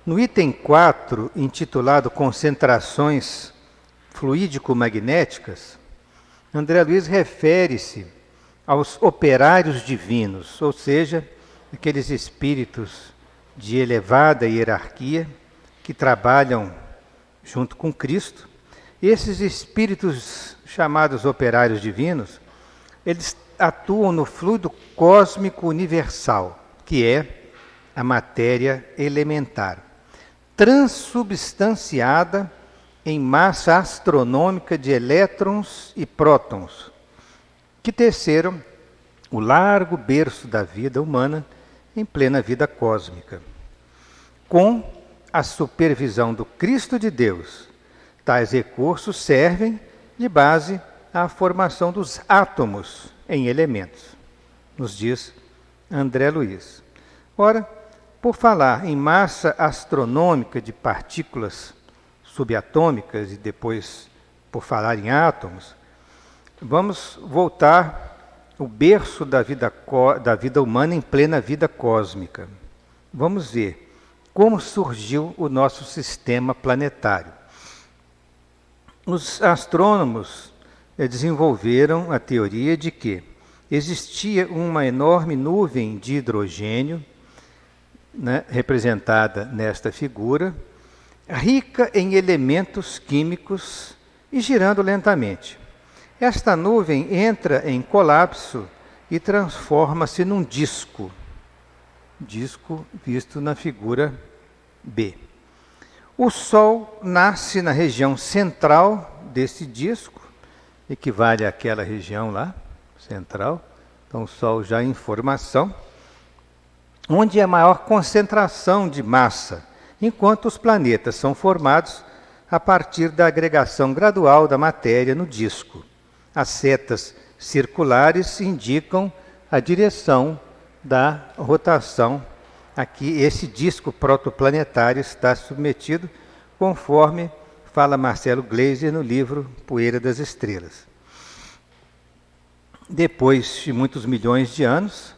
No item 4, intitulado Concentrações fluídico-magnéticas, André Luiz refere-se aos operários divinos, ou seja, aqueles espíritos de elevada hierarquia que trabalham junto com Cristo. Esses espíritos chamados operários divinos, eles atuam no fluido cósmico universal, que é a matéria elementar, transubstanciada em massa astronômica de elétrons e prótons, que teceram o largo berço da vida humana em plena vida cósmica. Com a supervisão do Cristo de Deus, tais recursos servem de base à formação dos átomos em elementos, nos diz André Luiz. Ora, por falar em massa astronômica de partículas subatômicas e depois por falar em átomos, vamos voltar ao berço da vida humana em plena vida cósmica. Vamos ver como surgiu o nosso sistema planetário. Os astrônomos desenvolveram a teoria de que existia uma enorme nuvem de hidrogênio, representada nesta figura, rica em elementos químicos e girando lentamente. Esta nuvem entra em colapso e transforma-se num disco visto na figura B. O Sol nasce na região central desse disco, equivale àquela região lá, central, então o Sol já em formação, onde é a maior concentração de massa, enquanto os planetas são formados a partir da agregação gradual da matéria no disco. As setas circulares indicam a direção da rotação a que esse disco protoplanetário está submetido, conforme fala Marcelo Gleiser no livro Poeira das Estrelas. Depois de muitos milhões de anos,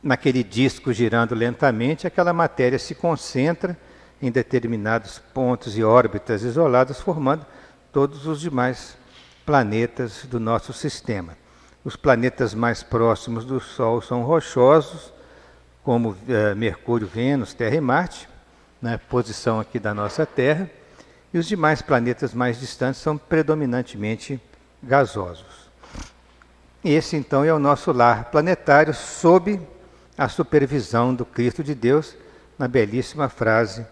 naquele disco girando lentamente, aquela matéria se concentra em determinados pontos e órbitas isoladas, formando todos os demais planetas do nosso sistema. Os planetas mais próximos do Sol são rochosos, como Mercúrio, Vênus, Terra e Marte, na posição aqui da nossa Terra, e os demais planetas mais distantes são predominantemente gasosos. Esse, então, é o nosso lar planetário, sob a supervisão do Cristo de Deus, na belíssima frase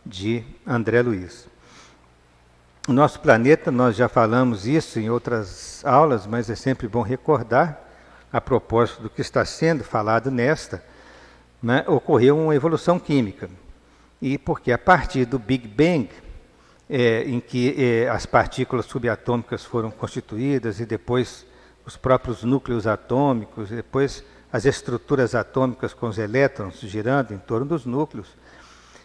de André Luiz. O nosso planeta, nós já falamos isso em outras aulas, mas é sempre bom recordar, a propósito do que está sendo falado nesta, ocorreu uma evolução química. E porque a partir do Big Bang, em que as partículas subatômicas foram constituídas e depois os próprios núcleos atômicos, depois as estruturas atômicas com os elétrons girando em torno dos núcleos,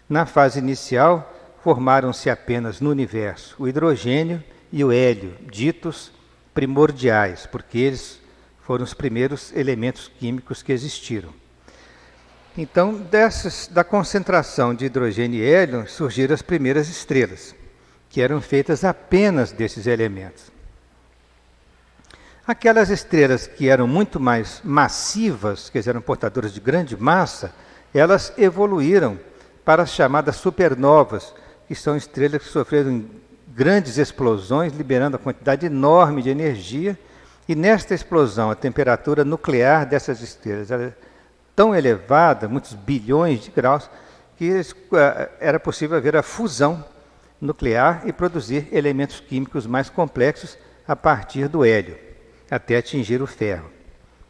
na fase inicial formaram-se apenas no universo o hidrogênio e o hélio, ditos primordiais, porque eles foram os primeiros elementos químicos que existiram. Então, da concentração de hidrogênio e hélio surgiram as primeiras estrelas, que eram feitas apenas desses elementos. Aquelas estrelas que eram muito mais massivas, que eram portadoras de grande massa, elas evoluíram para as chamadas supernovas, que são estrelas que sofreram grandes explosões, liberando uma quantidade enorme de energia, e nesta explosão a temperatura nuclear dessas estrelas era tão elevada, muitos bilhões de graus, que era possível haver a fusão nuclear e produzir elementos químicos mais complexos a partir do hélio, até atingir o ferro,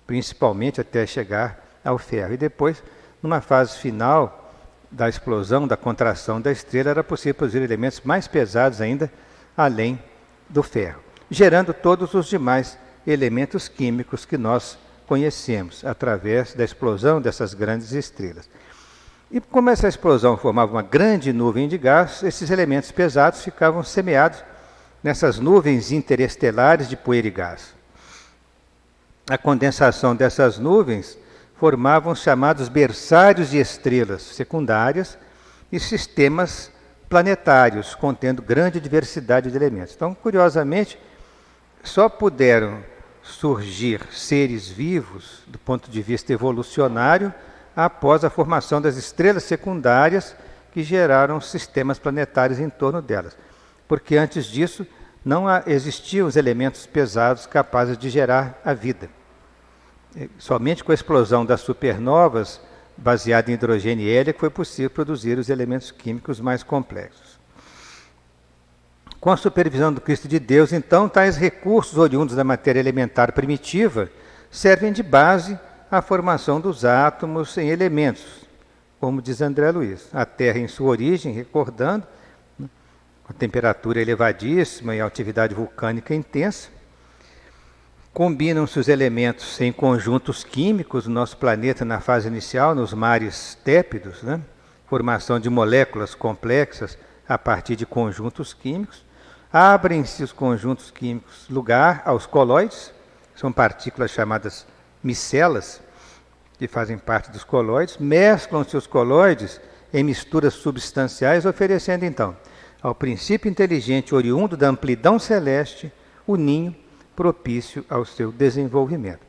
principalmente até chegar ao ferro. E depois, numa fase final da explosão, da contração da estrela, era possível produzir elementos mais pesados ainda, além do ferro, gerando todos os demais elementos químicos que nós conhecemos, através da explosão dessas grandes estrelas. E como essa explosão formava uma grande nuvem de gás, esses elementos pesados ficavam semeados nessas nuvens interestelares de poeira e gás. A condensação dessas nuvens formavam os chamados berçários de estrelas secundárias, e sistemas planetários, contendo grande diversidade de elementos. Então, curiosamente, só puderam surgir seres vivos, do ponto de vista evolucionário, após a formação das estrelas secundárias que geraram sistemas planetários em torno delas. Porque antes disso, não existiam os elementos pesados capazes de gerar a vida. Somente com a explosão das supernovas, baseada em hidrogênio e hélio, foi possível produzir os elementos químicos mais complexos. Com a supervisão do Cristo de Deus, então, tais recursos oriundos da matéria elementar primitiva servem de base à formação dos átomos em elementos, como diz André Luiz. A Terra, em sua origem, recordando, com a temperatura elevadíssima e a atividade vulcânica intensa, combinam-se os elementos em conjuntos químicos no nosso planeta na fase inicial, nos mares tépidos, formação de moléculas complexas a partir de conjuntos químicos. Abrem-se os conjuntos químicos lugar aos colóides, são partículas chamadas micelas, que fazem parte dos colóides, mesclam-se os colóides em misturas substanciais, oferecendo então ao princípio inteligente oriundo da amplidão celeste o ninho propício ao seu desenvolvimento.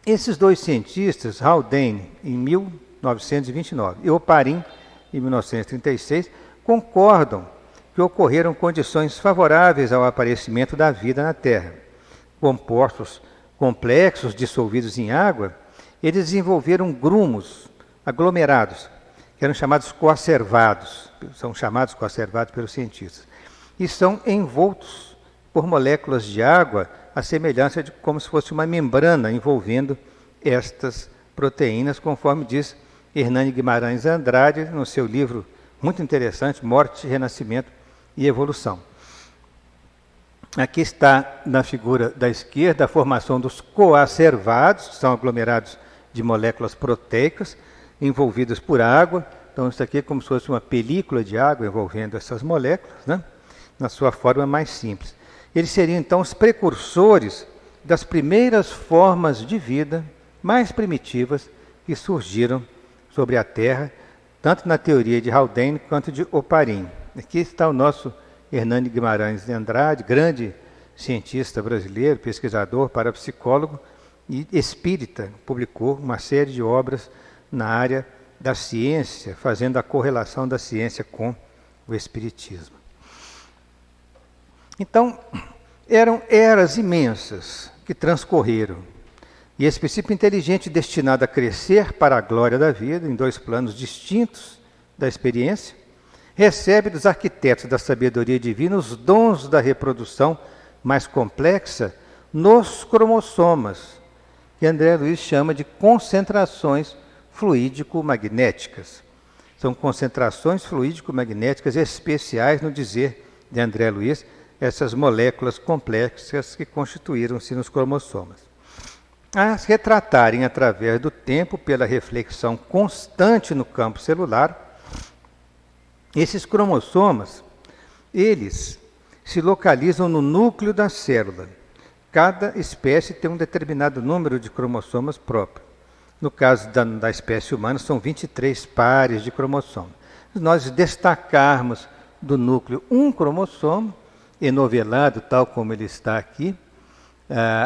Esses dois cientistas, Haldane, em 1929, e Oparin, em 1936, concordam que ocorreram condições favoráveis ao aparecimento da vida na Terra. Compostos complexos dissolvidos em água, eles desenvolveram grumos aglomerados, que eram chamados coacervados, são chamados coacervados pelos cientistas, e são envoltos por moléculas de água, à semelhança de como se fosse uma membrana envolvendo estas proteínas, conforme diz Hernani Guimarães Andrade no seu livro muito interessante, Morte, Renascimento e Evolução. Aqui está, na figura da esquerda, a formação dos coacervados, que são aglomerados de moléculas proteicas envolvidas por água. Então, isso aqui é como se fosse uma película de água envolvendo essas moléculas, na sua forma mais simples. Eles seriam, então, os precursores das primeiras formas de vida mais primitivas que surgiram sobre a Terra, tanto na teoria de Haldane quanto de Oparin. Aqui está o nosso Hernani Guimarães de Andrade, grande cientista brasileiro, pesquisador, parapsicólogo e espírita, publicou uma série de obras na área da ciência, fazendo a correlação da ciência com o espiritismo. Então, eram eras imensas que transcorreram, e esse princípio inteligente destinado a crescer para a glória da vida, em dois planos distintos da experiência, recebe dos arquitetos da sabedoria divina os dons da reprodução mais complexa nos cromossomas, que André Luiz chama de concentrações fluídico-magnéticas. São concentrações fluídico-magnéticas especiais, no dizer de André Luiz, essas moléculas complexas que constituíram-se nos cromossomas. A se retratarem através do tempo, pela reflexão constante no campo celular, esses cromossomas, eles se localizam no núcleo da célula. Cada espécie tem um determinado número de cromossomas próprios. No caso da espécie humana, são 23 pares de cromossomos. Se nós destacarmos do núcleo um cromossomo, enovelado, tal como ele está aqui,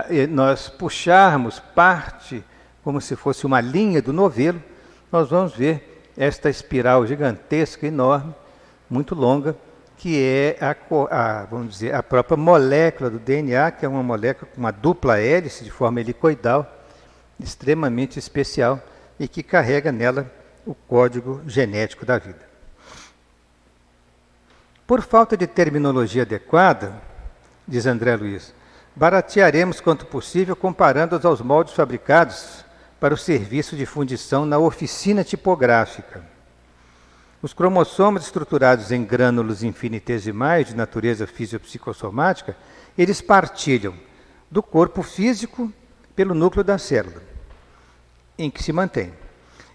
e nós puxarmos parte, como se fosse uma linha do novelo, nós vamos ver esta espiral gigantesca, enorme, muito longa, que é vamos dizer, a própria molécula do DNA, que é uma molécula com uma dupla hélice de forma helicoidal, extremamente especial, e que carrega nela o código genético da vida. Por falta de terminologia adequada, diz André Luiz, baratearemos quanto possível comparando-os aos moldes fabricados para o serviço de fundição na oficina tipográfica. Os cromossomas estruturados em grânulos infinitesimais de natureza fisiopsicossomática, eles partilham do corpo físico pelo núcleo da célula, em que se mantém.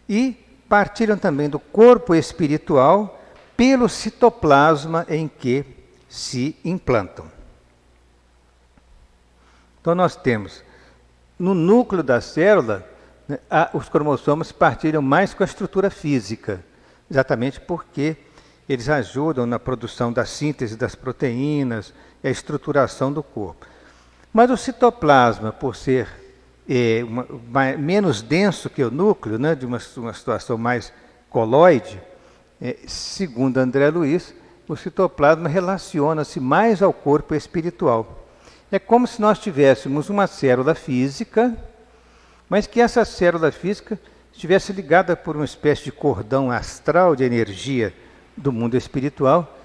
E partilham também do corpo espiritual pelo citoplasma em que se implantam. Então nós temos, no núcleo da célula, os cromossomos partilham mais com a estrutura física. exatamente porque eles ajudam na produção da síntese das proteínas e a estruturação do corpo. Mas o citoplasma, por ser menos denso que o núcleo, né, de uma situação mais coloide, segundo André Luiz, o citoplasma relaciona-se mais ao corpo espiritual. É como se nós tivéssemos uma célula física, mas que essa célula física estivesse ligada por uma espécie de cordão astral de energia do mundo espiritual,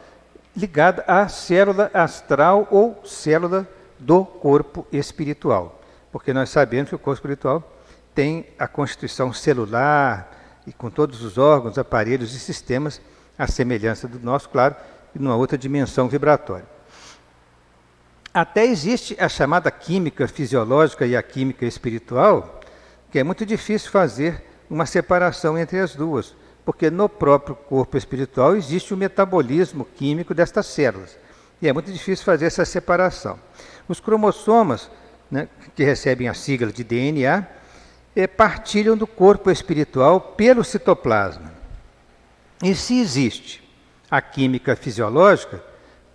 ligada à célula astral ou célula do corpo espiritual. Porque nós sabemos que o corpo espiritual tem a constituição celular e com todos os órgãos, aparelhos e sistemas, à semelhança do nosso, claro, e numa outra dimensão vibratória. Até existe a chamada química fisiológica e a química espiritual, que é muito difícil fazer uma separação entre as duas, porque no próprio corpo espiritual existe o metabolismo químico destas células, e é muito difícil fazer essa separação. Os cromossomas, né, que recebem a sigla de DNA, partilham do corpo espiritual pelo citoplasma. E se existe a química fisiológica,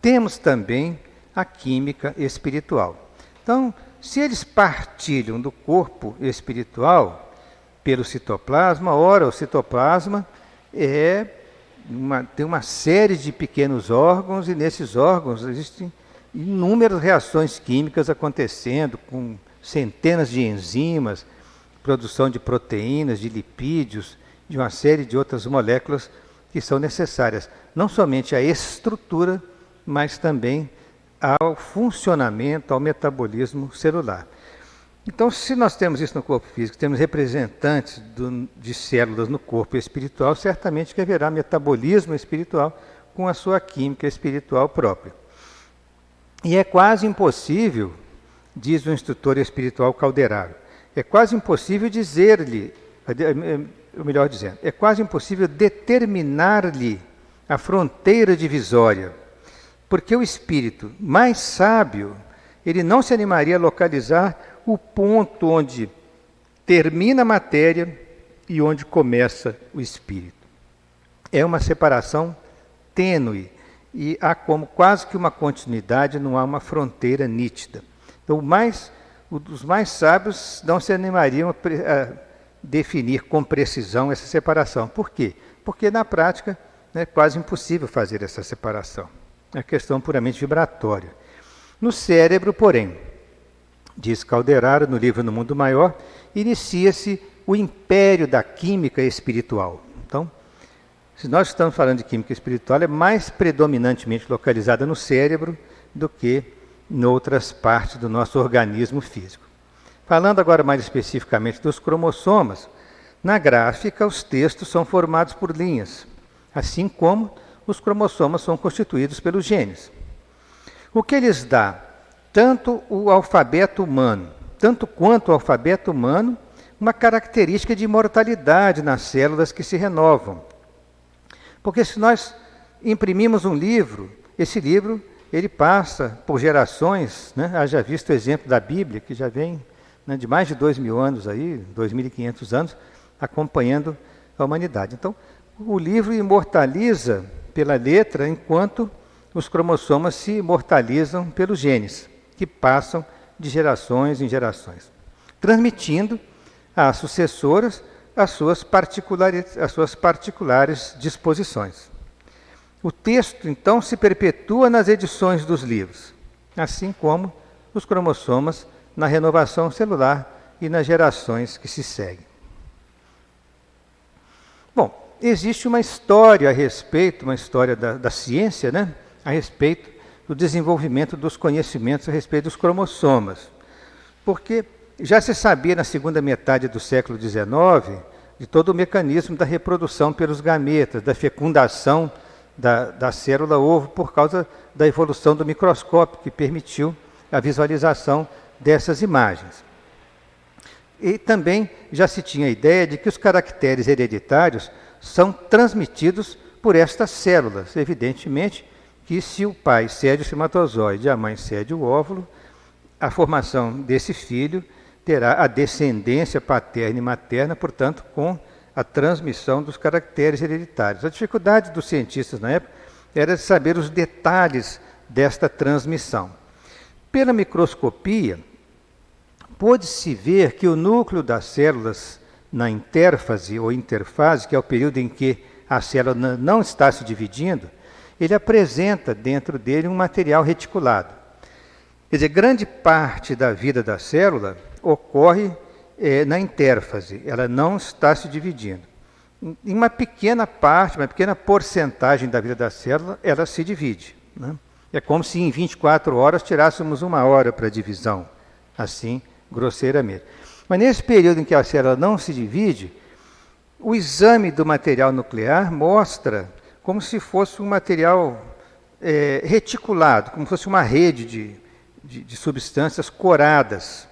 temos também a química espiritual. Então, se eles partilham do corpo espiritual pelo citoplasma, ora, o citoplasma tem uma série de pequenos órgãos, e nesses órgãos existem inúmeras reações químicas acontecendo, com centenas de enzimas, produção de proteínas, de lipídios, de uma série de outras moléculas que são necessárias, não somente à estrutura, mas também ao funcionamento, ao metabolismo celular. Então, se nós temos isso no corpo físico, temos representantes de células no corpo espiritual, certamente que haverá metabolismo espiritual com a sua química espiritual própria. E é quase impossível, diz o instrutor espiritual Calderaro, é quase impossível dizer-lhe, melhor dizendo, é quase impossível determinar-lhe a fronteira divisória, porque o espírito mais sábio, ele não se animaria a localizar o ponto onde termina a matéria e onde começa o espírito. É uma separação tênue e há como quase que uma continuidade, não há uma fronteira nítida. Então, os mais sábios não se animariam a definir com precisão essa separação. Por quê? Porque na prática é quase impossível fazer essa separação. É uma questão puramente vibratória. No cérebro, porém, diz Calderaro no livro No Mundo Maior, inicia-se o império da química espiritual. Então, se nós estamos falando de química espiritual, é mais predominantemente localizada no cérebro do que em outras partes do nosso organismo físico. Falando agora mais especificamente dos cromossomas, na gráfica os textos são formados por linhas, assim como os cromossomas são constituídos pelos genes. O que lhes dá tanto quanto o alfabeto humano, uma característica de imortalidade nas células que se renovam. Porque se nós imprimimos um livro, esse livro ele passa por gerações, né? Haja visto o exemplo da Bíblia, que já vem, né, de mais de 2.000 anos, 2.500 anos, acompanhando a humanidade. Então, o livro imortaliza pela letra, enquanto os cromossomas se imortalizam pelos genes, que passam de gerações em gerações, transmitindo às sucessoras as suas particulares disposições. O texto, então, se perpetua nas edições dos livros, assim como os cromossomas na renovação celular e nas gerações que se seguem. Bom, existe uma história a respeito, uma história da ciência, né, a respeito do desenvolvimento dos conhecimentos a respeito dos cromossomas. Porque já se sabia na segunda metade do século XIX de todo o mecanismo da reprodução pelos gametas, da fecundação da célula ovo por causa da evolução do microscópio, que permitiu a visualização dessas imagens. E também já se tinha a ideia de que os caracteres hereditários são transmitidos por estas células. Evidentemente que se o pai cede o espermatozoide e a mãe cede o óvulo, a formação desse filho terá a descendência paterna e materna, portanto, com a transmissão dos caracteres hereditários. A dificuldade dos cientistas na época era saber os detalhes desta transmissão. Pela microscopia, pôde-se ver que o núcleo das células na intérfase ou interfase, que é o período em que a célula não está se dividindo, ele apresenta dentro dele um material reticulado. Quer dizer, grande parte da vida da célula ocorre na intérfase, ela não está se dividindo. Em uma pequena parte, uma pequena porcentagem da vida da célula, ela se divide, né? É como se em 24 horas tirássemos 1 hora para a divisão, assim, grosseiramente. Mas nesse período em que a célula não se divide, o exame do material nuclear mostra como se fosse um material reticulado, como se fosse uma rede de substâncias coradas.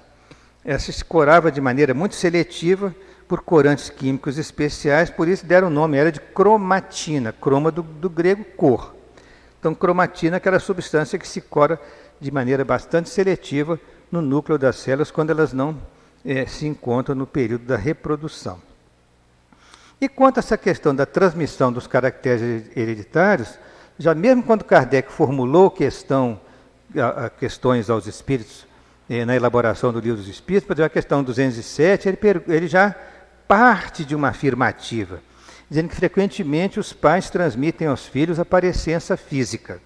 Essa se corava de maneira muito seletiva por corantes químicos especiais, por isso deram o nome, era de cromatina, croma do grego cor. Então, cromatina é aquela substância que se cora de maneira bastante seletiva no núcleo das células quando elas não se encontram no período da reprodução. E quanto a essa questão da transmissão dos caracteres hereditários, já mesmo quando Kardec formulou questões aos espíritos na elaboração do Livro dos Espíritos, por exemplo, a questão 207, ele já parte de uma afirmativa, dizendo que frequentemente os pais transmitem aos filhos a parecença física.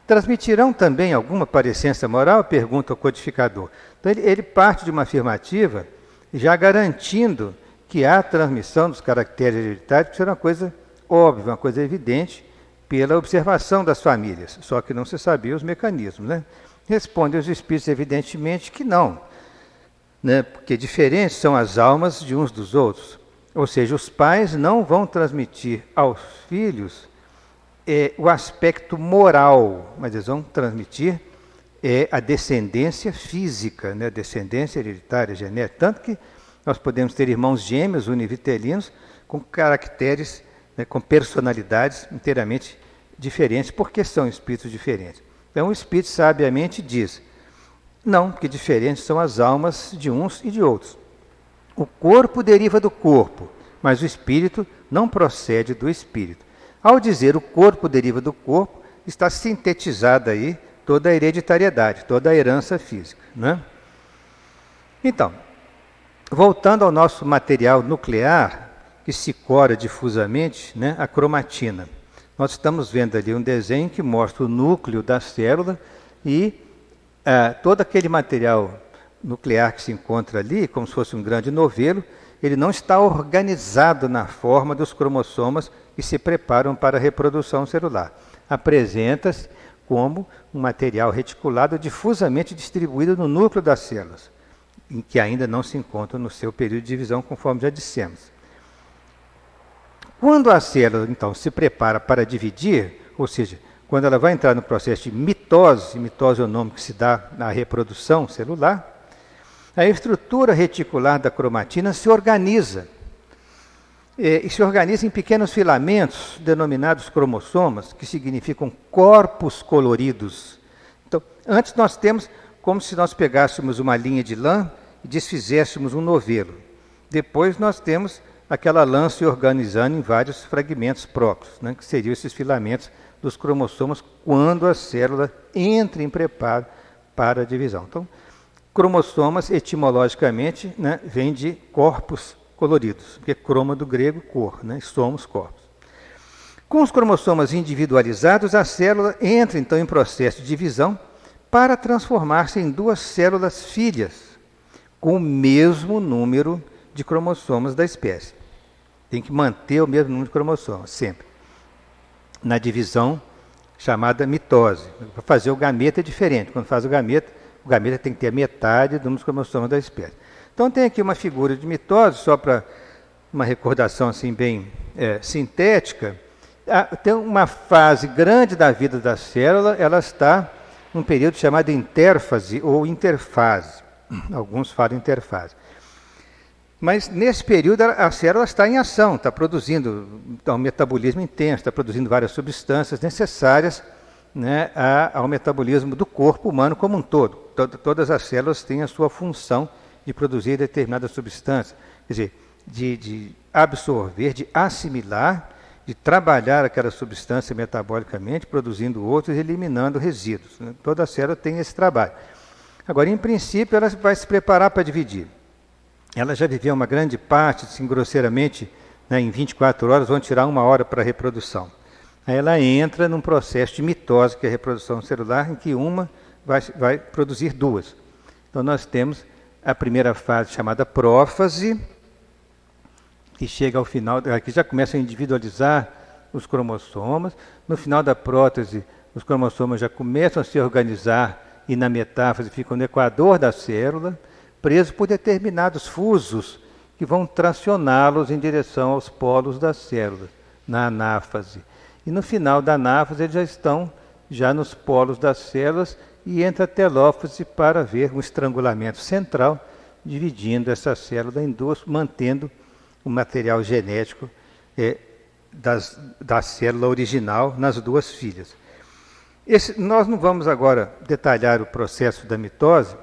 Transmitirão também alguma parecença moral? Pergunta o codificador. Então ele parte de uma afirmativa já garantindo que há transmissão dos caracteres hereditários, que isso era uma coisa óbvia, uma coisa evidente pela observação das famílias, só que não se sabia os mecanismos, né? Respondem os espíritos evidentemente que não, né? Porque diferentes são as almas de uns dos outros. Ou seja, os pais não vão transmitir aos filhos o aspecto moral, mas eles vão transmitir a descendência física, né? A descendência hereditária, genética. Tanto que nós podemos ter irmãos gêmeos univitelinos com caracteres, né, com personalidades inteiramente diferentes, porque são espíritos diferentes. Então o espírito sabiamente diz, não, porque diferentes são as almas de uns e de outros. O corpo deriva do corpo, mas o espírito não procede do espírito. Ao dizer o corpo deriva do corpo, está sintetizada aí toda a hereditariedade, toda a herança física, né? Então, voltando ao nosso material nuclear, que se cora difusamente, né, a cromatina. Nós estamos vendo ali um desenho que mostra o núcleo da célula e todo aquele material nuclear que se encontra ali, como se fosse um grande novelo, ele não está organizado na forma dos cromossomos que se preparam para a reprodução celular. Apresenta-se como um material reticulado difusamente distribuído no núcleo das células, em que ainda não se encontram no seu período de divisão, conforme já dissemos. Quando a célula, então, se prepara para dividir, ou seja, quando ela vai entrar no processo de mitose é o nome que se dá na reprodução celular, a estrutura reticular da cromatina se organiza. E se organiza em pequenos filamentos, denominados cromossomas, que significam corpos coloridos. Então, antes nós temos como se nós pegássemos uma linha de lã e desfizéssemos um novelo. Depois nós temos aquela lã se organizando em vários fragmentos próprios, né, que seriam esses filamentos dos cromossomos quando a célula entra em preparo para a divisão. Então, cromossomas, etimologicamente, né, vem de corpos coloridos, porque croma do grego, cor, né, somos corpos. Com os cromossomas individualizados, a célula entra, então, em processo de divisão para transformar-se em 2 células filhas, com o mesmo número de cromossomas da espécie. Tem que manter o mesmo número de cromossomas, sempre. Na divisão chamada mitose. Para fazer o gameta é diferente. Quando faz o gameta tem que ter a metade dos cromossomas da espécie. Então tem aqui uma figura de mitose, só para uma recordação assim bem sintética. Tem uma fase grande da vida da célula, ela está num período chamado intérfase ou interfase. Alguns falam interfase. Mas nesse período a célula está em ação, está produzindo um metabolismo intenso, está produzindo várias substâncias necessárias, né, ao metabolismo do corpo humano como um todo. Todas as células têm a sua função de produzir determinada substância. Quer dizer, de absorver, de assimilar, de trabalhar aquela substância metabolicamente, produzindo outros e eliminando resíduos. Né? Toda célula tem esse trabalho. Agora, em princípio, ela vai se preparar para dividir. Ela já viveu uma grande parte, assim, grosseiramente, né, em 24 horas, vão tirar 1 hora para a reprodução. Aí ela entra num processo de mitose, que é a reprodução celular, em que uma vai produzir 2. Então, nós temos a primeira fase chamada prófase, que chega ao final, que já começa a individualizar os cromossomas. No final da prótese, os cromossomas já começam a se organizar e na metáfase ficam no equador da célula, presos por determinados fusos que vão tracioná-los em direção aos polos da célula, na anáfase. E no final da anáfase eles já estão nos polos das células e entra a telófase para haver um estrangulamento central, dividindo essa célula em 2, mantendo o material genético da célula original nas 2 filhas. Nós não vamos agora detalhar o processo da mitose,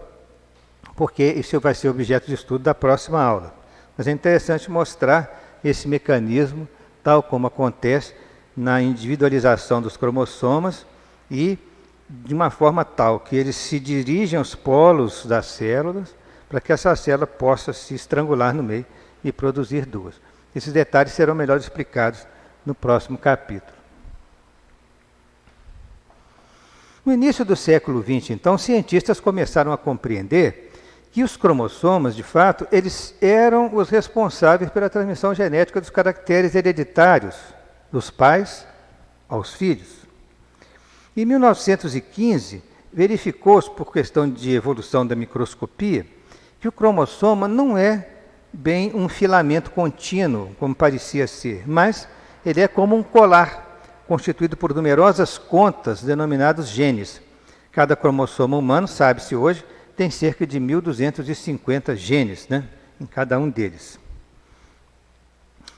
porque isso vai ser objeto de estudo da próxima aula. Mas é interessante mostrar esse mecanismo, tal como acontece na individualização dos cromossomas e de uma forma tal que eles se dirigem aos polos das células para que essa célula possa se estrangular no meio e produzir 2. Esses detalhes serão melhor explicados no próximo capítulo. No início do século XX, então, cientistas começaram a compreender que os cromossomas, de fato, eles eram os responsáveis pela transmissão genética dos caracteres hereditários dos pais aos filhos. Em 1915, verificou-se, por questão de evolução da microscopia, que o cromossoma não é bem um filamento contínuo, como parecia ser, mas ele é como um colar, constituído por numerosas contas denominadas genes. Cada cromossoma humano, sabe-se hoje, tem cerca de 1.250 genes, né, em cada um deles.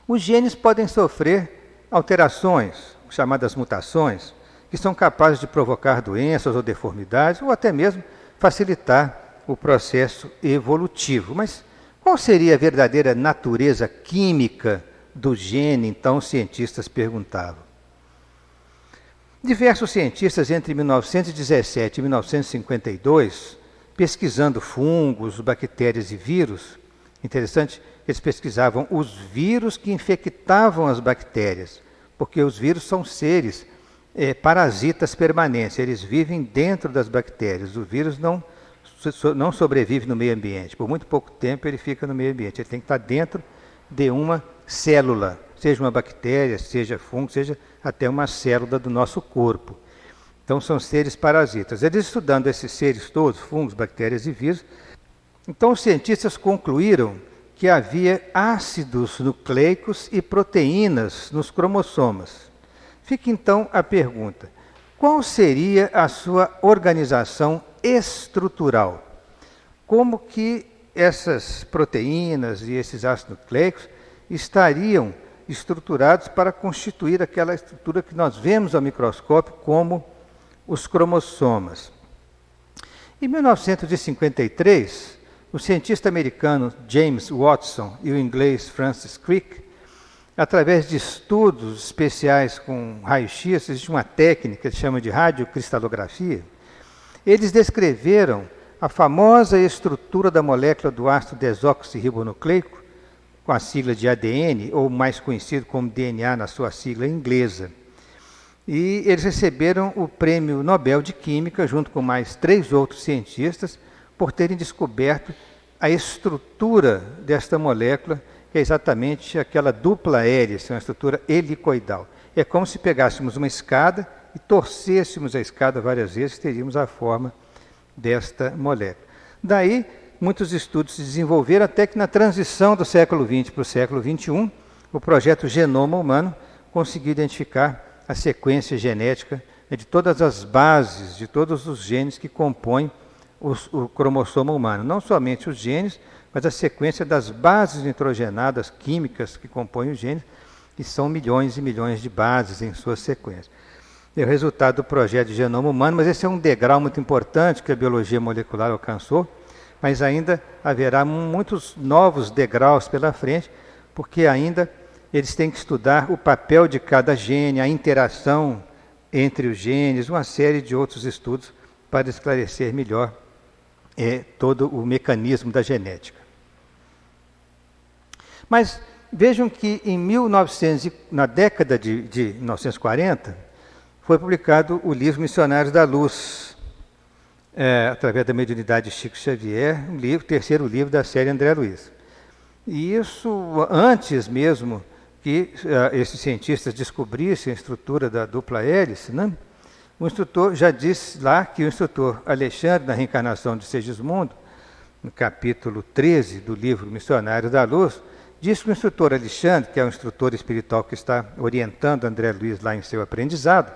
Os genes podem sofrer alterações, chamadas mutações, que são capazes de provocar doenças ou deformidades, ou até mesmo facilitar o processo evolutivo. Mas qual seria a verdadeira natureza química do gene, então, os cientistas perguntavam. Diversos cientistas, entre 1917 e 1952, pesquisando fungos, bactérias e vírus, interessante, eles pesquisavam os vírus que infectavam as bactérias, porque os vírus são seres parasitas permanentes, eles vivem dentro das bactérias. O vírus não sobrevive no meio ambiente. Por muito pouco tempo ele fica no meio ambiente. Ele tem que estar dentro de uma célula, seja uma bactéria, seja fungo, seja até uma célula do nosso corpo. Então são seres parasitas. Eles estudando esses seres todos, fungos, bactérias e vírus, então os cientistas concluíram que havia ácidos nucleicos e proteínas nos cromossomas. Fica então a pergunta: qual seria a sua organização estrutural? Como que essas proteínas e esses ácidos nucleicos estariam estruturados para constituir aquela estrutura que nós vemos ao microscópio como os cromossomas? Em 1953, o cientista americano James Watson e o inglês Francis Crick, através de estudos especiais com raio-x, existe uma técnica que se chama de radiocristalografia, eles descreveram a famosa estrutura da molécula do ácido desoxirribonucleico, com a sigla de ADN, ou mais conhecido como DNA na sua sigla inglesa. E eles receberam o Prêmio Nobel de Química, junto com mais 3 outros cientistas, por terem descoberto a estrutura desta molécula, que é exatamente aquela dupla hélice, uma estrutura helicoidal. É como se pegássemos uma escada e torcêssemos a escada várias vezes, teríamos a forma desta molécula. Daí, muitos estudos se desenvolveram até que na transição do século XX para o século XXI, o projeto Genoma Humano conseguiu identificar a sequência genética de todas as bases, de todos os genes que compõem o cromossoma humano. Não somente os genes, mas a sequência das bases nitrogenadas químicas que compõem os genes, que são milhões e milhões de bases em sua sequência. É o resultado do projeto de Genoma Humano, mas esse é um degrau muito importante que a biologia molecular alcançou, mas ainda haverá muitos novos degraus pela frente, porque ainda eles têm que estudar o papel de cada gene, a interação entre os genes, uma série de outros estudos para esclarecer melhor todo o mecanismo da genética. Mas vejam que na década de 1940, foi publicado o livro Missionários da Luz, através da mediunidade de Chico Xavier, terceiro livro da série André Luiz. E isso antes mesmo que esses cientistas descobrissem a estrutura da dupla hélice, né? O instrutor já disse lá que o instrutor Alexandre, na reencarnação de Segismundo, no capítulo 13 do livro Missionários da Luz, diz que o instrutor Alexandre, que é o instrutor espiritual que está orientando André Luiz lá em seu aprendizado,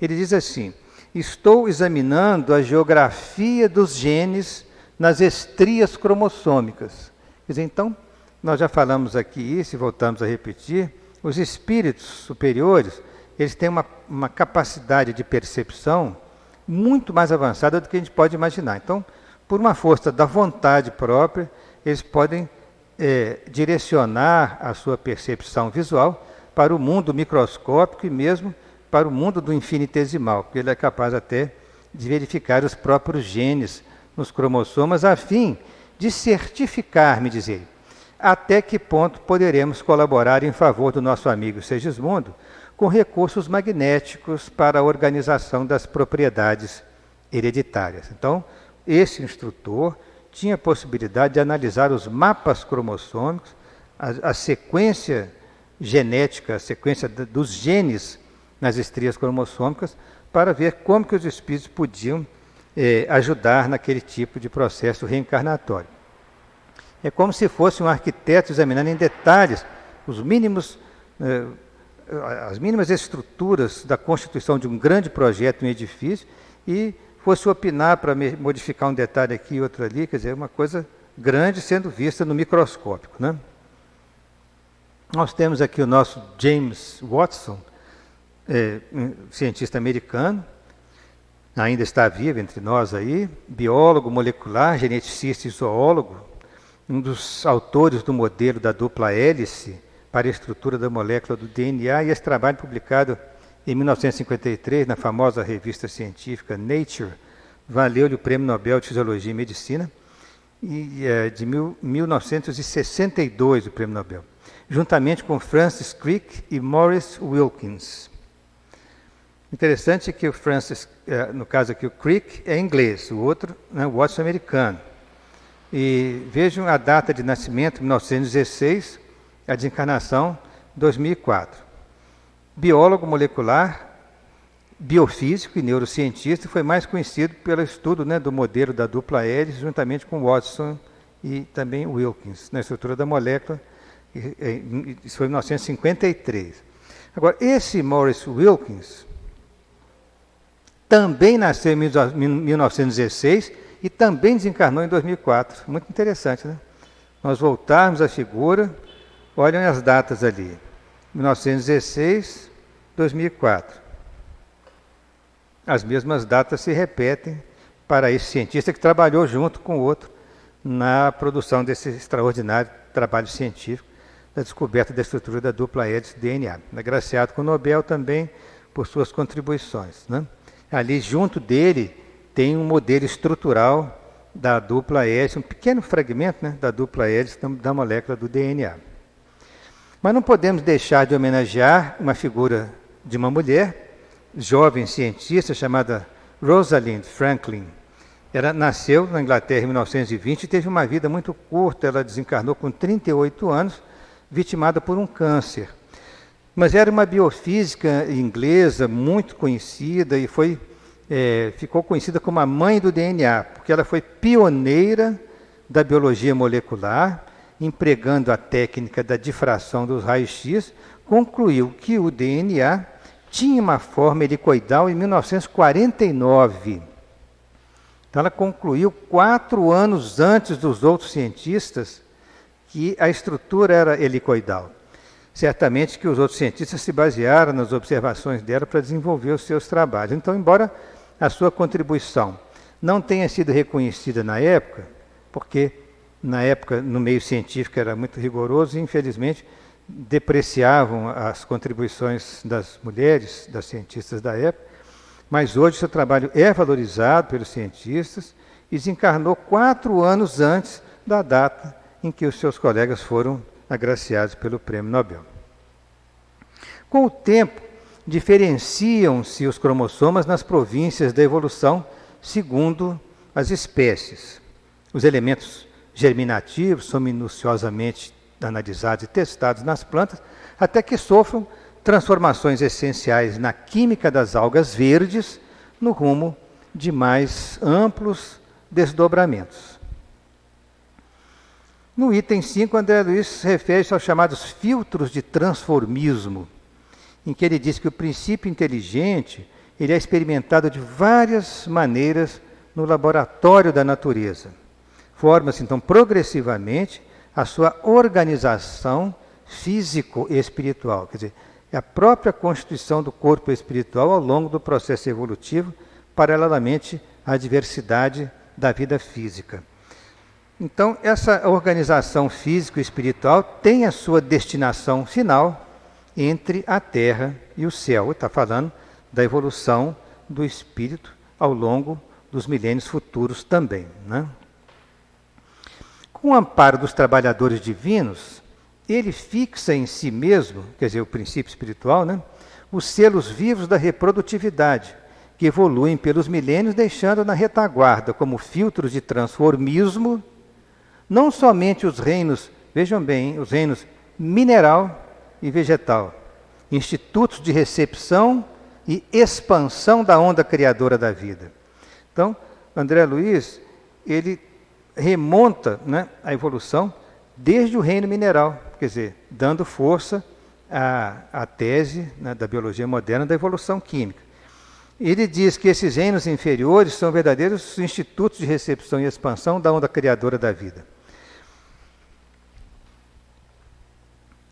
ele diz assim: estou examinando a geografia dos genes nas estrias cromossômicas. Quer dizer, então, nós já falamos aqui isso e voltamos a repetir, os espíritos superiores, eles têm uma capacidade de percepção muito mais avançada do que a gente pode imaginar. Então, por uma força da vontade própria, eles podem direcionar a sua percepção visual para o mundo microscópico e mesmo para o mundo do infinitesimal, porque ele é capaz até de verificar os próprios genes nos cromossomas, a fim de certificar, me diz ele, até que ponto poderemos colaborar em favor do nosso amigo Segismundo com recursos magnéticos para a organização das propriedades hereditárias. Então, esse instrutor tinha a possibilidade de analisar os mapas cromossômicos, a sequência genética, a sequência dos genes nas estrias cromossômicas, para ver como que os espíritos podiam ajudar naquele tipo de processo reencarnatório. É como se fosse um arquiteto examinando em detalhes os mínimos, as mínimas estruturas da constituição de um grande projeto, um edifício, e fosse opinar para modificar um detalhe aqui e outro ali, quer dizer, uma coisa grande sendo vista no microscópico, né? Nós temos aqui o nosso James Watson, um cientista americano, ainda está vivo entre nós aí, biólogo molecular, geneticista e zoólogo, um dos autores do modelo da dupla hélice para a estrutura da molécula do DNA, e esse trabalho publicado em 1953 na famosa revista científica Nature, valeu-lhe o Prêmio Nobel de Fisiologia e Medicina, e de 1962 o Prêmio Nobel, juntamente com Francis Crick e Maurice Wilkins. Interessante que o Francis, no caso aqui o Crick é inglês, o outro, né, o Watson é americano. E vejam a data de nascimento, 1916, a desencarnação, 2004. Biólogo molecular, biofísico e neurocientista, foi mais conhecido pelo estudo, né, do modelo da dupla hélice, juntamente com Watson e também Wilkins, na estrutura da molécula. Isso foi em 1953. Agora, esse Maurice Wilkins também nasceu em 1916 e também desencarnou em 2004. Muito interessante, né? Nós voltarmos à figura, olhem as datas ali. 1916, 2004. As mesmas datas se repetem para esse cientista que trabalhou junto com o outro na produção desse extraordinário trabalho científico da descoberta da estrutura da dupla hélice DNA. Agraciado com o Nobel também por suas contribuições, né? Ali junto dele tem um modelo estrutural da dupla hélice, um pequeno fragmento, né, da dupla hélice da molécula do DNA. Mas não podemos deixar de homenagear uma figura de uma mulher, jovem cientista, chamada Rosalind Franklin. Ela nasceu na Inglaterra em 1920 e teve uma vida muito curta. Ela desencarnou com 38 anos, vitimada por um câncer. Mas era uma biofísica inglesa muito conhecida e ficou conhecida como a mãe do DNA, porque ela foi pioneira da biologia molecular, empregando a técnica da difração dos raios-x, concluiu que o DNA tinha uma forma helicoidal em 1949. Então ela concluiu 4 anos antes dos outros cientistas que a estrutura era helicoidal. Certamente que os outros cientistas se basearam nas observações dela para desenvolver os seus trabalhos. Então, embora a sua contribuição não tenha sido reconhecida na época, porque na época, no meio científico, era muito rigoroso e, infelizmente, depreciavam as contribuições das mulheres, das cientistas da época, mas hoje seu trabalho é valorizado pelos cientistas e desencarnou 4 anos antes da data em que os seus colegas foram agraciados pelo Prêmio Nobel. Com o tempo, diferenciam-se os cromossomas nas províncias da evolução segundo as espécies. Os elementos germinativos são minuciosamente analisados e testados nas plantas, até que sofram transformações essenciais na química das algas verdes, no rumo de mais amplos desdobramentos. No item 5, André Luiz refere-se aos chamados filtros de transformismo, em que ele diz que o princípio inteligente ele é experimentado de várias maneiras no laboratório da natureza. Forma-se, então, progressivamente a sua organização físico-espiritual, quer dizer, é a própria constituição do corpo espiritual ao longo do processo evolutivo, paralelamente à diversidade da vida física. Então, essa organização físico-espiritual tem a sua destinação final entre a Terra e o céu. Está falando da evolução do espírito ao longo dos milênios futuros também, né? Com o amparo dos trabalhadores divinos, ele fixa em si mesmo, quer dizer, o princípio espiritual, né, os selos vivos da reprodutividade, que evoluem pelos milênios, deixando na retaguarda, como filtros de transformismo, não somente os reinos, vejam bem, os reinos mineral e vegetal, institutos de recepção e expansão da onda criadora da vida. Então, André Luiz, ele remonta, né, a evolução desde o reino mineral, quer dizer, dando força à tese, né, da biologia moderna da evolução química. Ele diz que esses reinos inferiores são verdadeiros institutos de recepção e expansão da onda criadora da vida.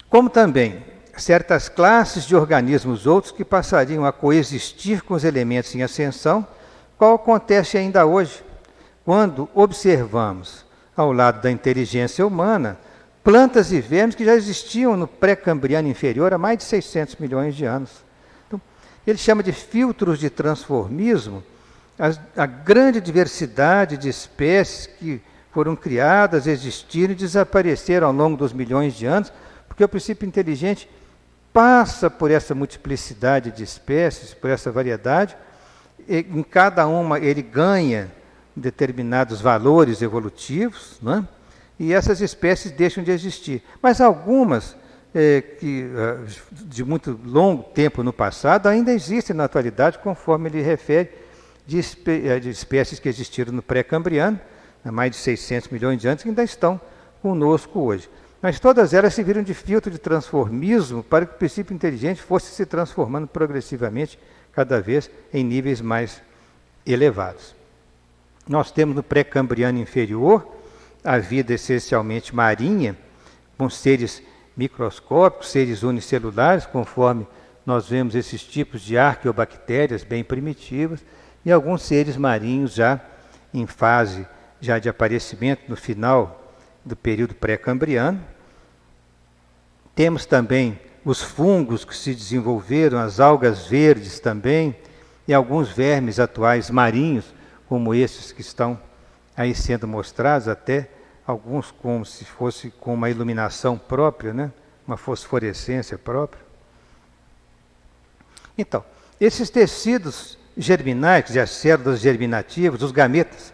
Como também certas classes de organismos outros que passariam a coexistir com os elementos em ascensão, qual acontece ainda hoje, quando observamos, ao lado da inteligência humana, plantas e vermes que já existiam no pré-cambriano inferior há mais de 600 milhões de anos. Então, ele chama de filtros de transformismo a grande diversidade de espécies que foram criadas, existiram e desapareceram ao longo dos milhões de anos, porque o princípio inteligente passa por essa multiplicidade de espécies, por essa variedade, e em cada uma ele ganha determinados valores evolutivos, né? E essas espécies deixam de existir. Mas algumas, de muito longo tempo no passado, ainda existem na atualidade, conforme ele refere, de espécies que existiram no pré-cambriano, há mais de 600 milhões de anos, que ainda estão conosco hoje. Mas todas elas serviram de filtro de transformismo para que o princípio inteligente fosse se transformando progressivamente, cada vez em níveis mais elevados. Nós temos no pré-cambriano inferior a vida essencialmente marinha, com seres microscópicos, seres unicelulares, conforme nós vemos esses tipos de arqueobactérias bem primitivas, e alguns seres marinhos já em fase já de aparecimento no final do período pré-cambriano. Temos também os fungos que se desenvolveram, as algas verdes também, e alguns vermes atuais marinhos, como esses que estão aí sendo mostrados, até alguns como se fosse com uma iluminação própria, né? Uma fosforescência própria. Então, esses tecidos germinais, as células germinativas, os gametas,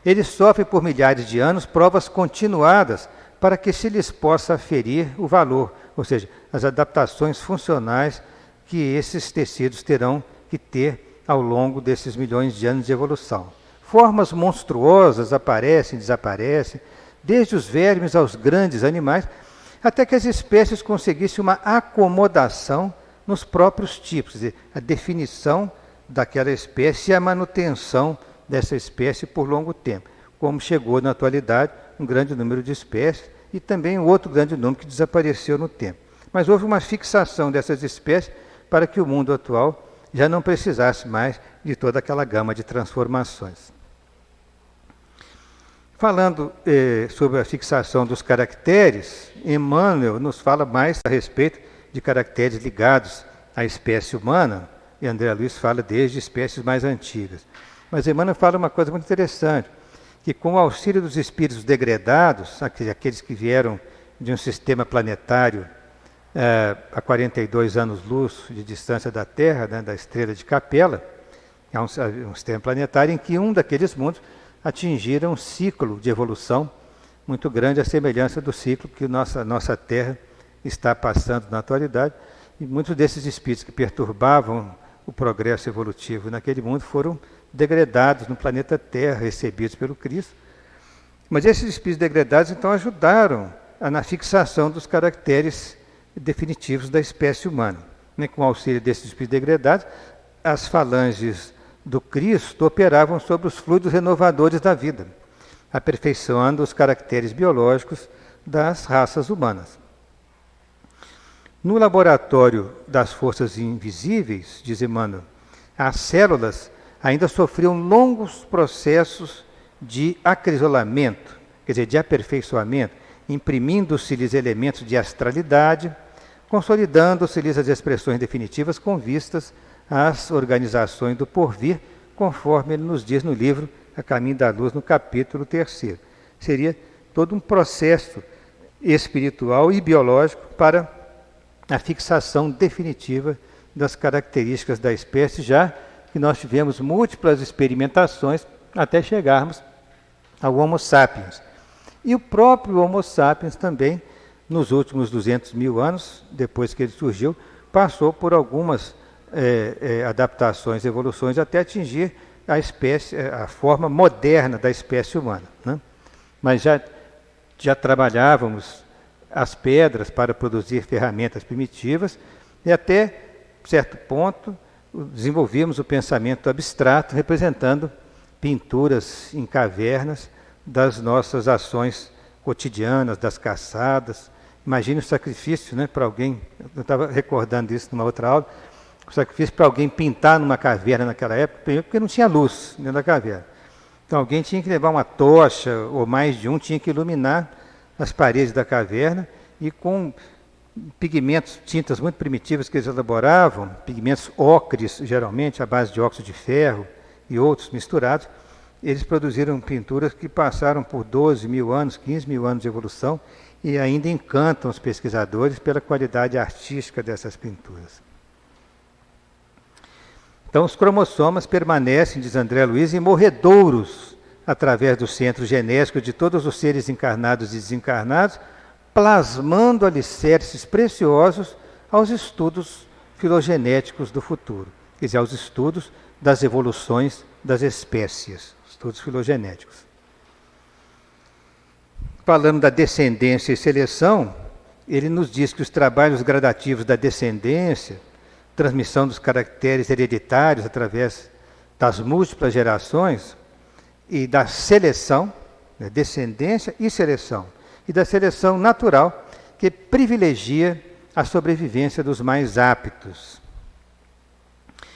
eles sofrem por milhares de anos provas continuadas para que se lhes possa aferir o valor, ou seja, as adaptações funcionais que esses tecidos terão que ter ao longo desses milhões de anos de evolução. Formas monstruosas aparecem e desaparecem, desde os vermes aos grandes animais, até que as espécies conseguissem uma acomodação nos próprios tipos, quer dizer, a definição daquela espécie e a manutenção dessa espécie por longo tempo, como chegou na atualidade um grande número de espécies e também um outro grande número que desapareceu no tempo. Mas houve uma fixação dessas espécies para que o mundo atual já não precisasse mais de toda aquela gama de transformações. Falando sobre a fixação dos caracteres, Emmanuel nos fala mais a respeito de caracteres ligados à espécie humana, e André Luiz fala desde espécies mais antigas. Mas Emmanuel fala uma coisa muito interessante, que com o auxílio dos espíritos degredados, aqueles que vieram de um sistema planetário a 42 anos-luz de distância da Terra, né, da estrela de Capela, é um sistema planetário em que um daqueles mundos atingiram um ciclo de evolução muito grande, à semelhança do ciclo que nossa Terra está passando na atualidade. E muitos desses espíritos que perturbavam o progresso evolutivo naquele mundo foram degradados no planeta Terra, recebidos pelo Cristo. Mas esses espíritos degradados, então, ajudaram na fixação dos caracteres definitivos da espécie humana. Com o auxílio desses espíritos degradados, as falanges do Cristo operavam sobre os fluidos renovadores da vida, aperfeiçoando os caracteres biológicos das raças humanas. No laboratório das forças invisíveis, diz Emmanuel, as células ainda sofriam longos processos de acrisolamento, quer dizer, de aperfeiçoamento, imprimindo-se-lhes elementos de astralidade, consolidando-se-lhes as expressões definitivas com vistas às organizações do porvir, conforme ele nos diz no livro A Caminho da Luz, no capítulo 3º. Seria todo um processo espiritual e biológico para a fixação definitiva das características da espécie, já que nós tivemos múltiplas experimentações até chegarmos ao Homo sapiens. E o próprio Homo sapiens também, nos últimos 200 mil anos, depois que ele surgiu, passou por algumas adaptações, evoluções, até atingir a forma moderna da espécie humana. Né? Mas já trabalhávamos as pedras para produzir ferramentas primitivas e até certo ponto desenvolvíamos o pensamento abstrato representando pinturas em cavernas das nossas ações cotidianas, das caçadas. Imagine o sacrifício, né, para alguém, eu estava recordando isso numa outra aula, o sacrifício para alguém pintar numa caverna naquela época, porque não tinha luz dentro da caverna. Então alguém tinha que levar uma tocha, ou mais de um, tinha que iluminar as paredes da caverna, e com pigmentos, tintas muito primitivas que eles elaboravam, pigmentos ocres, geralmente, à base de óxido de ferro e outros misturados, eles produziram pinturas que passaram por 12 mil anos, 15 mil anos de evolução, e ainda encantam os pesquisadores pela qualidade artística dessas pinturas. Então, os cromossomas permanecem, diz André Luiz, imorredouros através do centro genético de todos os seres encarnados e desencarnados, plasmando alicerces preciosos aos estudos filogenéticos do futuro, quer dizer, aos estudos das evoluções das espécies, estudos filogenéticos. Falando da descendência e seleção, ele nos diz que os trabalhos gradativos da descendência, transmissão dos caracteres hereditários através das múltiplas gerações, e da seleção, né, descendência e seleção, e da seleção natural, que privilegia a sobrevivência dos mais aptos.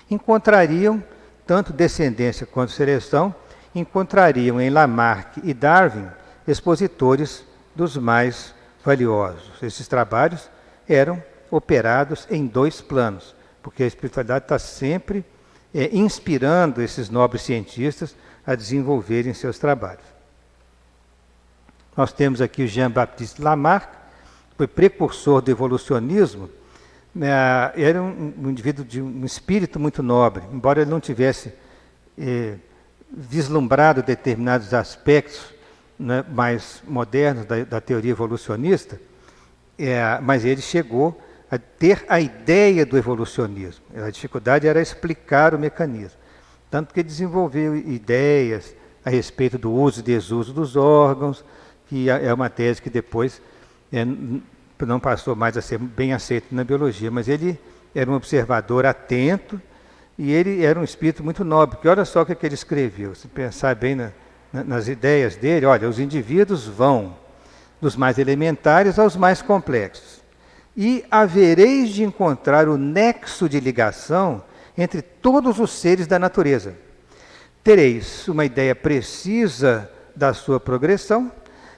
Encontrariam, tanto descendência quanto seleção, encontrariam em Lamarck e Darwin expositores dos mais valiosos. Esses trabalhos eram operados em dois planos, porque a espiritualidade está sempre inspirando esses nobres cientistas a desenvolverem seus trabalhos. Nós temos aqui o Jean-Baptiste Lamarck, que foi precursor do evolucionismo. Era um indivíduo de um espírito muito nobre, embora ele não tivesse vislumbrado determinados aspectos, né, mais modernos da teoria evolucionista, mas ele chegou a ter a ideia do evolucionismo. A dificuldade era explicar o mecanismo. Tanto que desenvolveu ideias a respeito do uso e desuso dos órgãos, que é uma tese que depois não passou mais a ser bem aceita na biologia, mas ele era um observador atento e ele era um espírito muito nobre, porque olha só o que ele escreveu, se pensar bem nas ideias dele, olha, os indivíduos vão dos mais elementares aos mais complexos, e havereis de encontrar o nexo de ligação entre todos os seres da natureza. Tereis uma ideia precisa da sua progressão,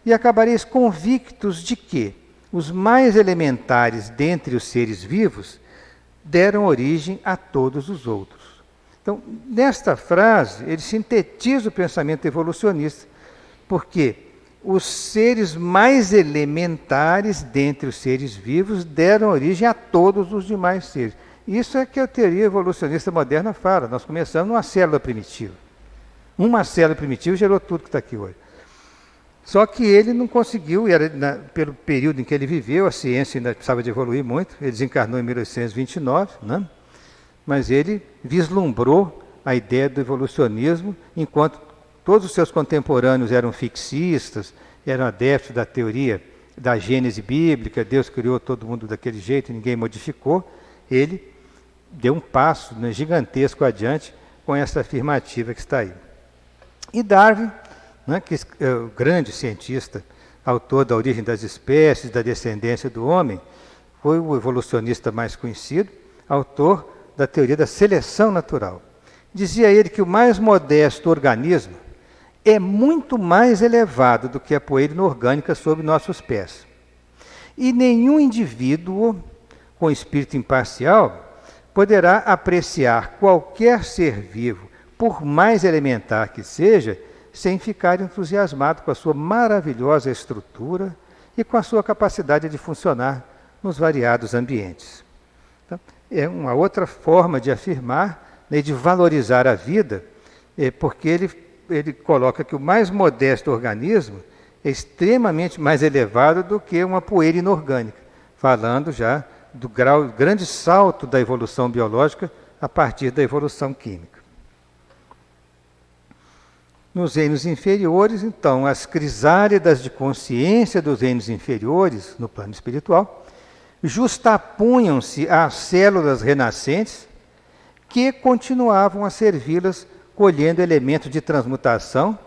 e acabareis convictos de que os mais elementares dentre os seres vivos deram origem a todos os outros. Então, nesta frase, ele sintetiza o pensamento evolucionista, porque os seres mais elementares dentre os seres vivos deram origem a todos os demais seres. Isso é que a teoria evolucionista moderna fala. Nós começamos numa célula primitiva. Uma célula primitiva gerou tudo que está aqui hoje. Só que ele não conseguiu, pelo período em que ele viveu, a ciência ainda precisava de evoluir muito. Ele desencarnou em 1829, né? Mas ele vislumbrou a ideia do evolucionismo, enquanto todos os seus contemporâneos eram fixistas, eram adeptos da teoria da gênese bíblica, Deus criou todo mundo daquele jeito, ninguém modificou. Ele deu um passo, né, gigantesco adiante com essa afirmativa que está aí. E Darwin, né, que é o grande cientista, autor da origem das espécies, da descendência do homem, foi o evolucionista mais conhecido, autor da teoria da seleção natural. Dizia ele que o mais modesto organismo é muito mais elevado do que a poeira inorgânica sob nossos pés. E nenhum indivíduo com espírito imparcial poderá apreciar qualquer ser vivo, por mais elementar que seja, sem ficar entusiasmado com a sua maravilhosa estrutura e com a sua capacidade de funcionar nos variados ambientes. Então, é uma outra forma de afirmar, né, de valorizar a vida, porque ele coloca que o mais modesto organismo é extremamente mais elevado do que uma poeira inorgânica, falando já do grande salto da evolução biológica a partir da evolução química. Nos reinos inferiores, então, as crisálidas de consciência dos reinos inferiores, no plano espiritual, justapunham-se às células renascentes que continuavam a servi-las colhendo elementos de transmutação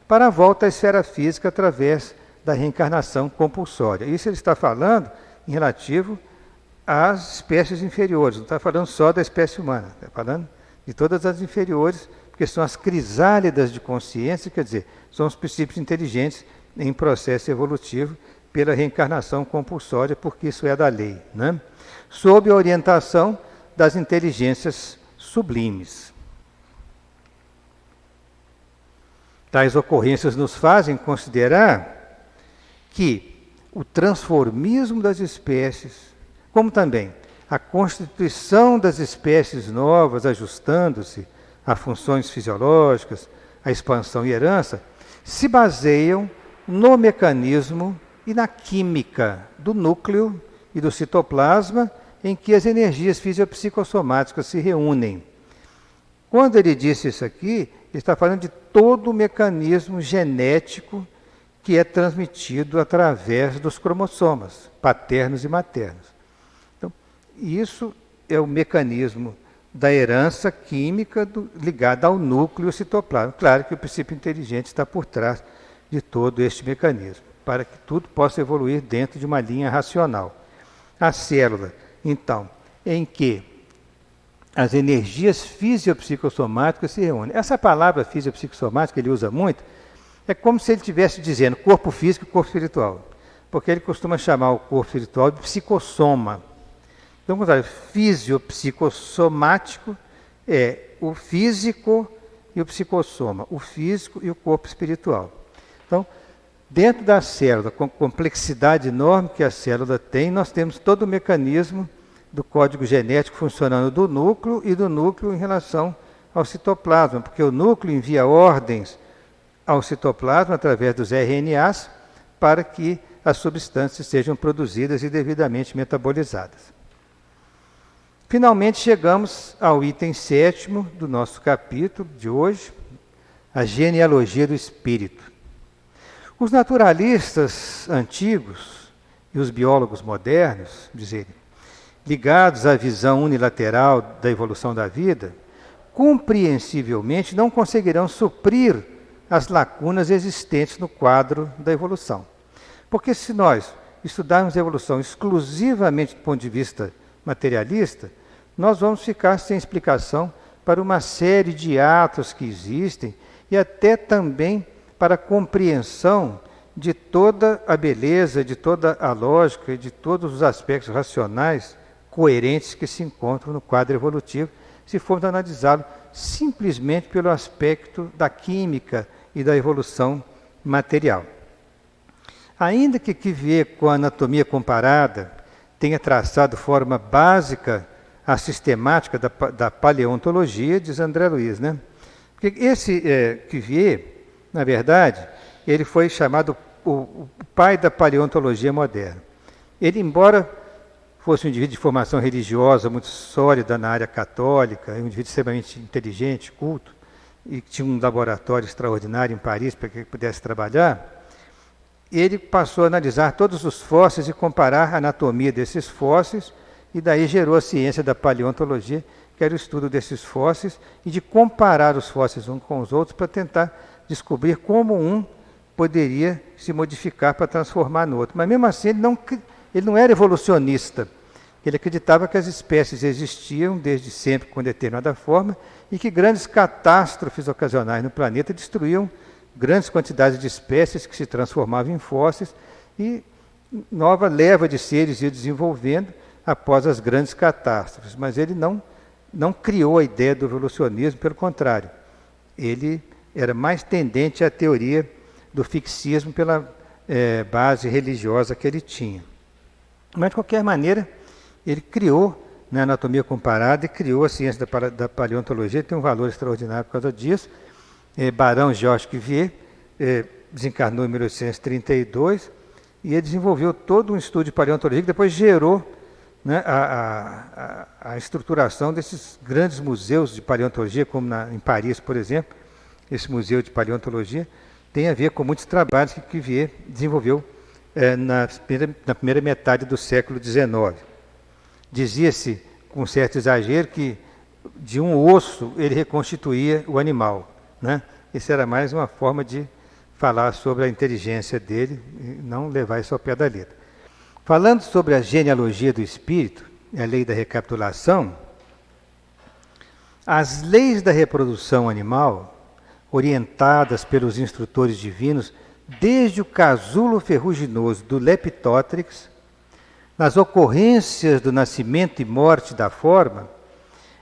para a volta à esfera física através da reencarnação compulsória. Isso ele está falando em relativo às espécies inferiores, não está falando só da espécie humana, está falando de todas as inferiores, porque são as crisálidas de consciência, quer dizer, são os princípios inteligentes em processo evolutivo pela reencarnação compulsória, porque isso é da lei, né? Sob a orientação das inteligências sublimes. Tais ocorrências nos fazem considerar que o transformismo das espécies, como também a constituição das espécies novas, ajustando-se a funções fisiológicas, a expansão e herança, se baseiam no mecanismo e na química do núcleo e do citoplasma em que as energias fisiopsicossomáticas se reúnem. Quando ele disse isso aqui, ele está falando de todo o mecanismo genético que é transmitido através dos cromossomas, paternos e maternos. Então, isso é o mecanismo da herança química ligada ao núcleo citoplasma. Claro que o princípio inteligente está por trás de todo este mecanismo, para que tudo possa evoluir dentro de uma linha racional. A célula, então, em que as energias fisiopsicossomáticas se reúnem. Essa palavra fisiopsicossomática ele usa muito, é como se ele estivesse dizendo corpo físico e corpo espiritual, porque ele costuma chamar o corpo espiritual de psicossoma. Então, fisiopsicossomático é o físico e o psicossoma, o físico e o corpo espiritual. Então, dentro da célula, com a complexidade enorme que a célula tem, nós temos todo o mecanismo do código genético funcionando do núcleo e do núcleo em relação ao citoplasma, porque o núcleo envia ordens ao citoplasma através dos RNAs para que as substâncias sejam produzidas e devidamente metabolizadas. Finalmente chegamos ao item 7º do nosso capítulo de hoje, a genealogia do espírito. Os naturalistas antigos e os biólogos modernos, diz ele, ligados à visão unilateral da evolução da vida, compreensivelmente não conseguirão suprir as lacunas existentes no quadro da evolução. Porque se nós estudarmos a evolução exclusivamente do ponto de vista materialista, nós vamos ficar sem explicação para uma série de atos que existem e até também para a compreensão de toda a beleza, de toda a lógica e de todos os aspectos racionais coerentes que se encontram no quadro evolutivo, se formos analisá-lo simplesmente pelo aspecto da química e da evolução material. Ainda que Cuvier, com a anatomia comparada, tenha traçado de forma básica a sistemática da paleontologia, diz André Luiz, né? Porque esse Cuvier, na verdade, ele foi chamado o pai da paleontologia moderna. Ele, embora fosse um indivíduo de formação religiosa muito sólida na área católica, um indivíduo extremamente inteligente, culto, e que tinha um laboratório extraordinário em Paris para que ele pudesse trabalhar, ele passou a analisar todos os fósseis e comparar a anatomia desses fósseis, e daí gerou a ciência da paleontologia, que era o estudo desses fósseis, e de comparar os fósseis uns com os outros para tentar descobrir como um poderia se modificar para transformar no outro. Mas mesmo assim ele não era evolucionista. Ele acreditava que as espécies existiam desde sempre com determinada forma e que grandes catástrofes ocasionais no planeta destruíam grandes quantidades de espécies que se transformavam em fósseis e nova leva de seres ia desenvolvendo após as grandes catástrofes. Mas ele não criou a ideia do evolucionismo, pelo contrário. Ele era mais tendente à teoria do fixismo pela base religiosa que ele tinha. Mas, de qualquer maneira, ele criou na anatomia comparada e criou a ciência da paleontologia, tem um valor extraordinário por causa disso. Barão Georges Cuvier desencarnou em 1832 e ele desenvolveu todo um estudo de paleontologia que depois gerou, né, a estruturação desses grandes museus de paleontologia, como em Paris, por exemplo. Esse museu de paleontologia tem a ver com muitos trabalhos que Cuvier desenvolveu na primeira metade do século XIX. Dizia-se, com certo exagero, que de um osso ele reconstituía o animal, né? Isso era mais uma forma de falar sobre a inteligência dele e não levar isso ao pé da letra. Falando sobre a genealogia do espírito, a lei da recapitulação, as leis da reprodução animal, orientadas pelos instrutores divinos, desde o casulo ferruginoso do Leptótrix, nas ocorrências do nascimento e morte da forma,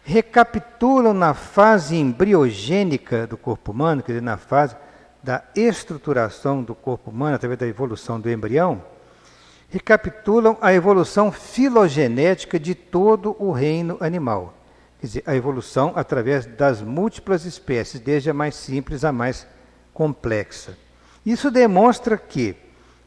recapitulam na fase embriogênica do corpo humano, quer dizer, na fase da estruturação do corpo humano, através da evolução do embrião, recapitulam a evolução filogenética de todo o reino animal. Quer dizer, a evolução através das múltiplas espécies, desde a mais simples à mais complexa. Isso demonstra que,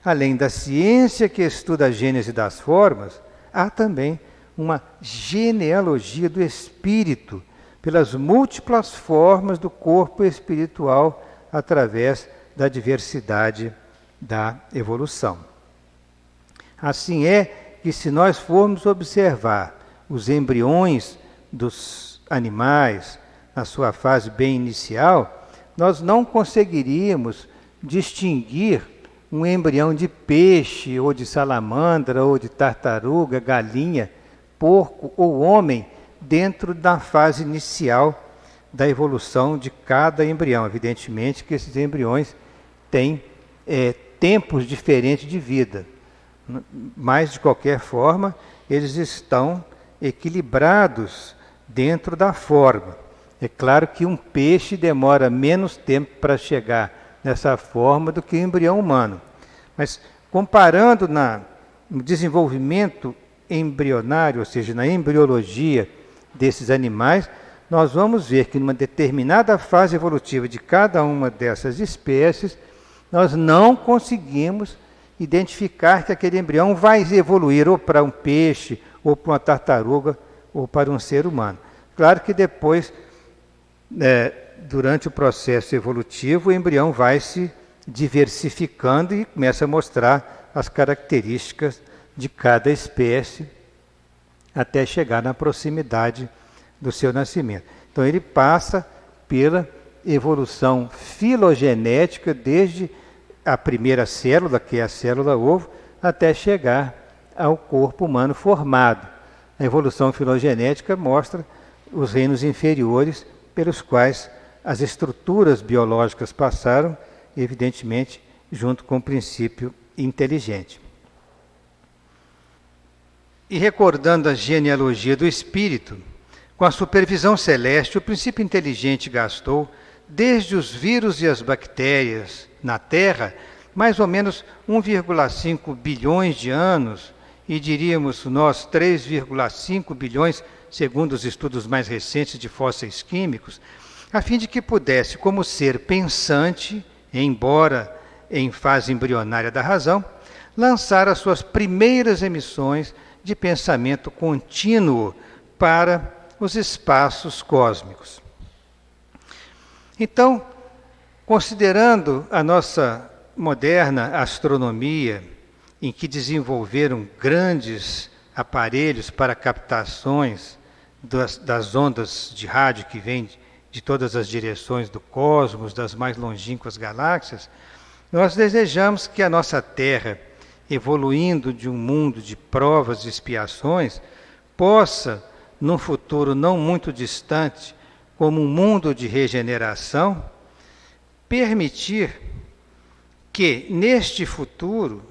além da ciência que estuda a gênese das formas, há também uma genealogia do espírito, pelas múltiplas formas do corpo espiritual, através da diversidade da evolução. Assim é que, se nós formos observar os embriões dos animais na sua fase bem inicial, nós não conseguiríamos distinguir um embrião de peixe, ou de salamandra, ou de tartaruga, galinha, porco ou homem dentro da fase inicial da evolução de cada embrião. Evidentemente que esses embriões têm tempos diferentes de vida, mas de qualquer forma eles estão equilibrados dentro da forma. É claro que um peixe demora menos tempo para chegar nessa forma do que o embrião humano. Mas comparando no desenvolvimento embrionário, ou seja, na embriologia desses animais, nós vamos ver que numa determinada fase evolutiva de cada uma dessas espécies, nós não conseguimos identificar que aquele embrião vai evoluir ou para um peixe, ou para uma tartaruga, ou para um ser humano. Claro que depois, durante o processo evolutivo, o embrião vai se diversificando e começa a mostrar as características de cada espécie até chegar na proximidade do seu nascimento. Então ele passa pela evolução filogenética desde a primeira célula, que é a célula ovo, até chegar ao corpo humano formado. A evolução filogenética mostra os reinos inferiores pelos quais as estruturas biológicas passaram evidentemente, junto com o princípio inteligente. E recordando a genealogia do espírito, com a supervisão celeste, o princípio inteligente gastou, desde os vírus e as bactérias na Terra, mais ou menos 1,5 bilhões de anos, e diríamos nós 3,5 bilhões, segundo os estudos mais recentes de fósseis químicos, a fim de que pudesse, como ser pensante, embora em fase embrionária da razão, lançar as suas primeiras emissões de pensamento contínuo para os espaços cósmicos. Então, considerando a nossa moderna astronomia, em que desenvolveram grandes aparelhos para captações das ondas de rádio que vêm de todas as direções do cosmos, das mais longínquas galáxias, nós desejamos que a nossa Terra, evoluindo de um mundo de provas e expiações, possa, num futuro não muito distante, como um mundo de regeneração, permitir que, neste futuro,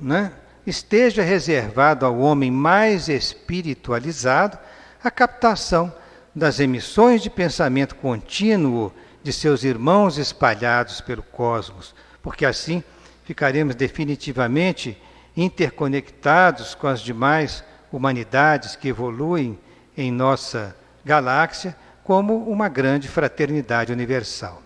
esteja reservado ao homem mais espiritualizado a captação das emissões de pensamento contínuo de seus irmãos espalhados pelo cosmos, porque assim ficaremos definitivamente interconectados com as demais humanidades que evoluem em nossa galáxia como uma grande fraternidade universal.